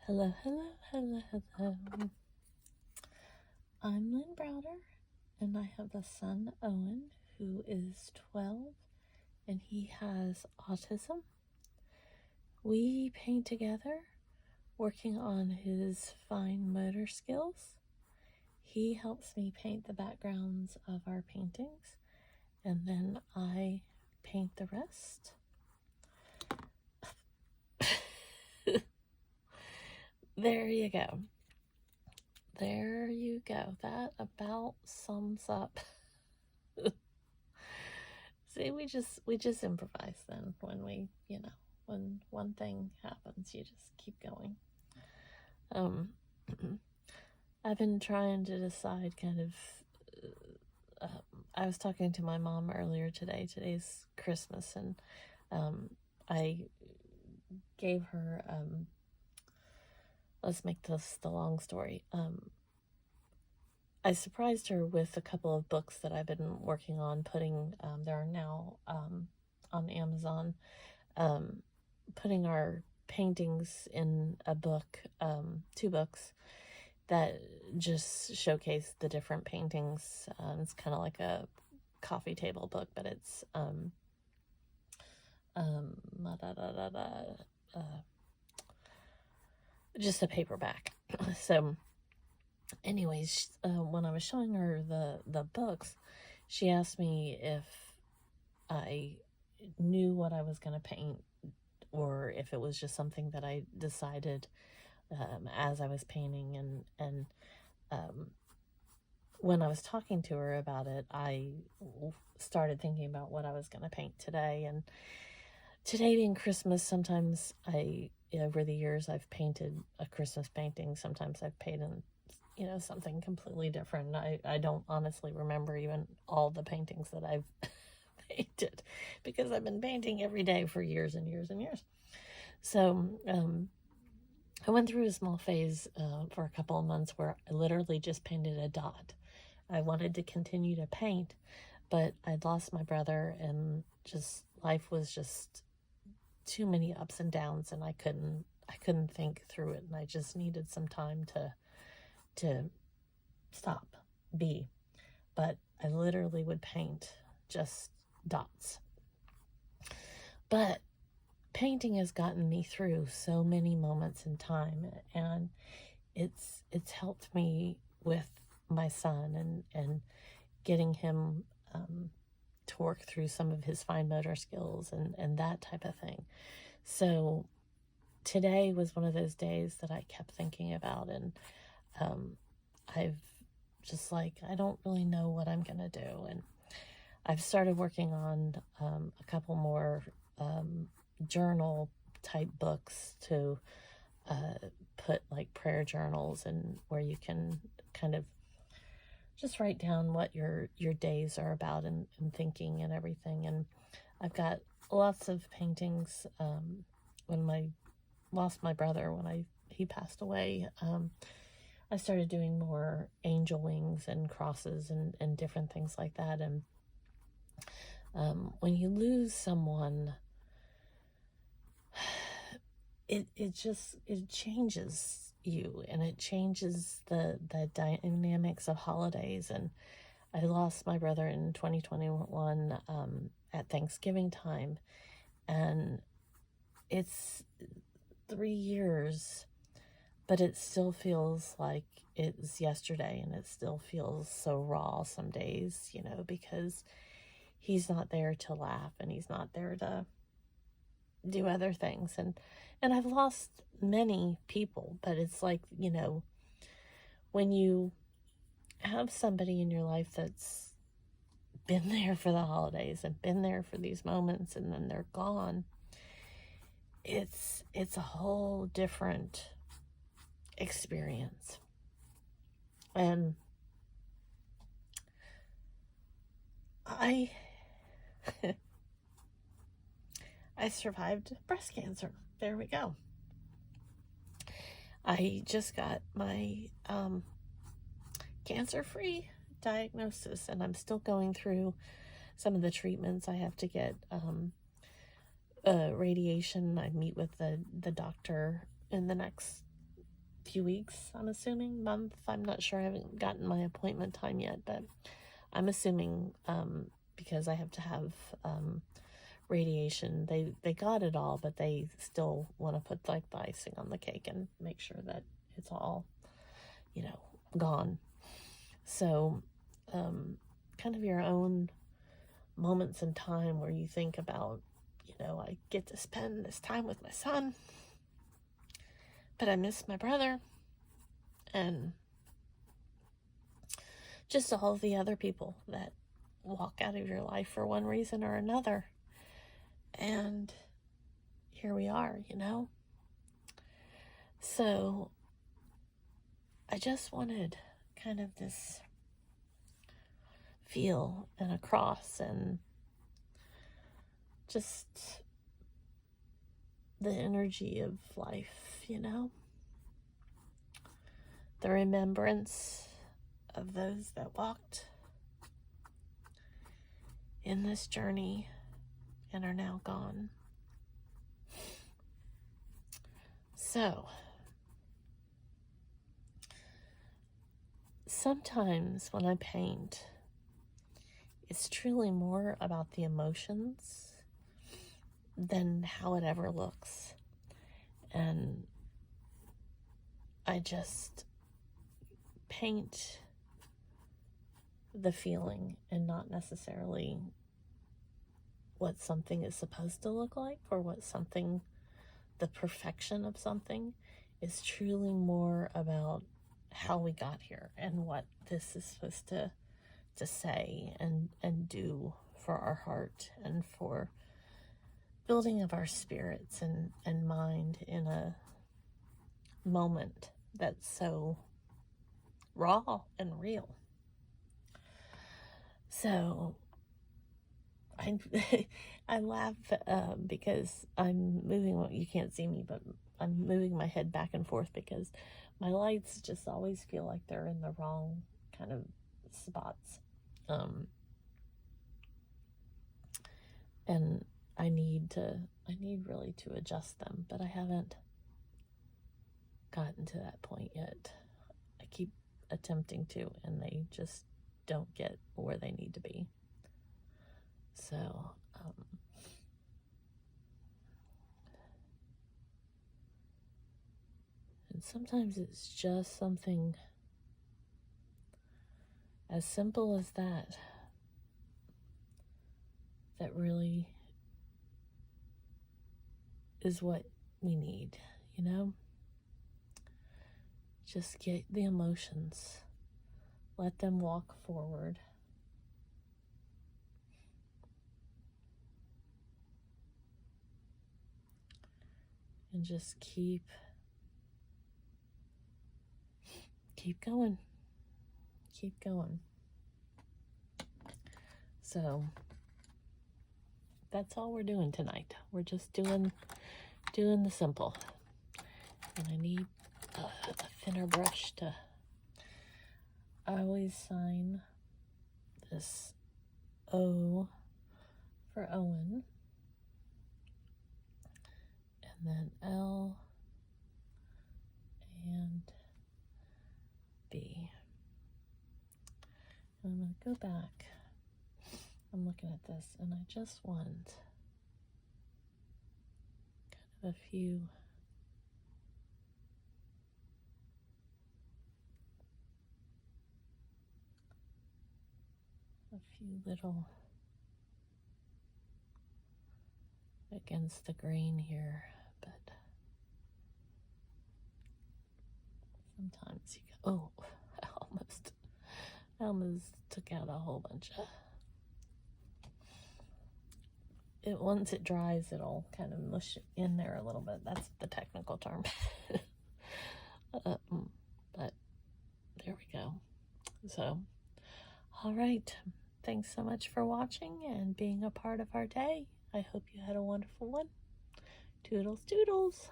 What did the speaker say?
Hello, hello, hello, hello. I'm Lynn Browder, and I have a son, Owen, who is 12, and he has autism. We paint together, working on his fine motor skills. He helps me paint the backgrounds of our paintings, and then I paint the rest. There you go. There you go. That about sums up. See, we just improvise then when when one thing happens, you just keep going. I've been trying to decide I was talking to my mom earlier today. Today's Christmas, and I gave her, let's make this the long story. I surprised her with a couple of books that I've been working on putting, there are now on Amazon, putting our paintings in a book, 2 books that just showcase the different paintings. It's kind of like a coffee table book, but it's just a paperback. So anyways, when I was showing her the books, she asked me if I knew what I was going to paint, or if it was just something that I decided as I was painting. And when I was talking to her about it, I started thinking about what I was going to paint today. And today being Christmas, sometimes over the years, I've painted a Christmas painting. Sometimes I've painted, something completely different. I don't honestly remember even all the paintings that I've painted, because I've been painting every day for years and years and years. So I went through a small phase for a couple of months where I literally just painted a dot. I wanted to continue to paint, but I'd lost my brother, and just life was just too many ups and downs, and I couldn't think through it, and I just needed some time to stop, but I literally would paint just dots. But painting has gotten me through so many moments in time, and it's helped me with my son and getting him to work through some of his fine motor skills and that type of thing. So today was one of those days that I kept thinking about, and I've just I don't really know what I'm gonna do, and I've started working on a couple more journal type books to put like prayer journals, and where you can kind of just write down what your days are about, and thinking and everything. And I've got lots of paintings. When I lost my brother, when he passed away, I started doing more angel wings and crosses and different things like that. And when you lose someone, it changes you, and it changes the dynamics of holidays. And I lost my brother in 2021 at Thanksgiving time, and it's 3 years, but it still feels like it's yesterday, and it still feels so raw some days, because he's not there to laugh, and he's not there to do other things. And I've lost many people, but it's like, when you have somebody in your life that's been there for the holidays and been there for these moments, and then they're gone, it's a whole different experience. And I survived breast cancer. There we go. I just got my cancer-free diagnosis, and I'm still going through some of the treatments. I have to get radiation. I meet with the doctor in the next few weeks, I'm assuming, month. I'm not sure. I haven't gotten my appointment time yet, but I'm assuming because I have to have radiation. They got it all, but they still want to put like the icing on the cake and make sure that it's all, you know, gone. So kind of your own moments in time where you think about, you know, I get to spend this time with my son, but I miss my brother, and just all the other people that walk out of your life for one reason or another. And here we are, you know? So I just wanted kind of this feel and a cross and just the energy of life, you know? The remembrance of those that walked in this journey and are now gone. So, sometimes when I paint, it's truly more about the emotions than how it ever looks. And I just paint the feeling and not necessarily what something is supposed to look like or what something, the perfection of something. Is truly more about how we got here and what this is supposed to say and do for our heart and for building of our spirits and mind in a moment that's so raw and real. So I laugh because I'm moving, well, you can't see me, but I'm moving my head back and forth because my lights just always feel like they're in the wrong kind of spots. And I need really to adjust them, but I haven't gotten to that point yet. I keep attempting to, and they just don't get where they need to be. So, and sometimes it's just something as simple as that really is what we need, you know? Just get the emotions, let them walk forward. And just keep going. Keep going. So that's all we're doing tonight. We're just doing the simple. And I need a thinner brush to, I always sign this O for Owen, and then L and B. And I'm going to go back. I'm looking at this, and I just want kind of a few little against the grain here, but sometimes you go, oh, I almost took out a whole bunch of it. Once it dries, it'll kind of mush in there a little bit. That's the technical term. But there we go. So, all right. Thanks so much for watching and being a part of our day. I hope you had a wonderful one. Toodles, toodles.